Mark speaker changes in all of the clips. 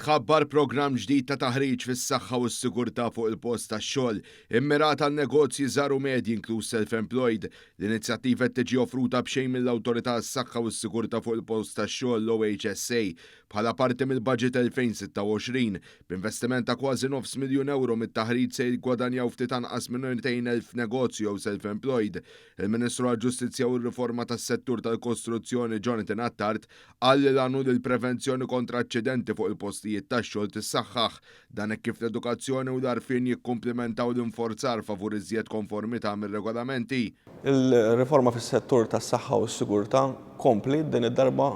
Speaker 1: Tħabbar programm ġdid ta' taħriġ fis-saħħa u s-sigurtà fuq il-post tax-xogħol immirat għal negozji żgħar u medji inkluż self-employed. L-inizjattiva qed tiġi offruta b'xejn mill-Awtorità tas-Saħħa u s-Sigurtà fuq il-post tax-xogħol l-OHSA bħala parti mill-Budget 2026 b'investiment ta' kważi €900,000 mit-taħriġ se jgwadanjaw ftit anqas minn 200,000 negozju jew self-employed. Il-Ministru għall-Ġustizzja u r-Riforma tas-settur tal-Kostruzzjoni Jonathan Attard qal li l-għanu lill-prevenzjoni kontra aċċidenti fuq il-postijiet tax-xogħol tissaħħaħ dan hekk kif l-edukazzjoni u l-għarfien jikkumplementaw l-inforzar favur iżjed konformità mir-regolamenti.
Speaker 2: Il-riforma fis-settur tas-saħħa u s-sigurtà kompli din id-darba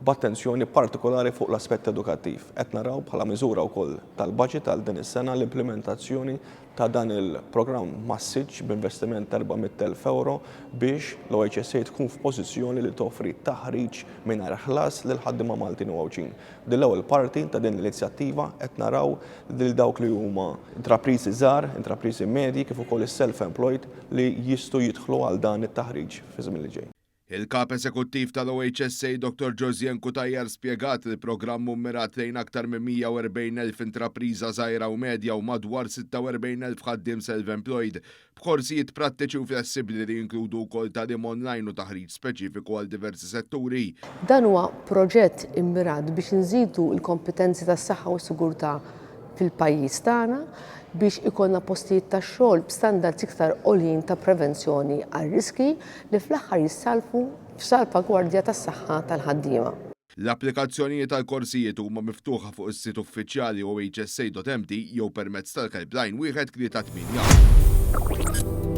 Speaker 2: b'attenzjoni partikolari fuq l-aspett edukattiv. Qed naraw bħala miżura wkoll tal-budget għal din is-sena l-implementazzjoni ta' dan il-programm massiġġ b'investiment €400,000 biex l-OHSA tkun f'pożizzjoni li toffri taħriġ mingħajr ħlas lil ħaddiema Maltin u Għawġin. Din l-ewwel parti ta' din l-inizjattiva qed naraw lil dawk li huma intrapriżi żgħar, intrapriżi medji kif ukoll is-self-employed li jistgħu jidħlu għal dan it-taħriġ fi żmien li ġej.
Speaker 1: Il-kap eżekuttiv tal-OHSA Dr. Josien Kutajjar spjegat li l-programm mmirat lejn aktar minn 140,000 intrapriża żgħira u medja u madwar 46,000 ħaddiem self-employed b'korsijiet prattiċi u flessibbli li jinkludu wkoll tagħlim online u taħriġ speċifiku għal diversi setturi.
Speaker 3: Dan huwa proġett immirat biex nżidu l-kompetenzi tas-saħħa u s-sigurtà fil-pajjiż tagħna biex ikollna postijiet ta' xogħol b'standards iktar għolien ta' prevenzjoni għal riski li fl-aħħar jissalfu f'salvagwardja tas-saħħa tal-ħaddiema.
Speaker 1: L-applikazzjonijiet tal-korsijiet huma miftuħa fuq is-sit uffiċjali OHSA.mt jew permezz tal-helpline 1-3-8.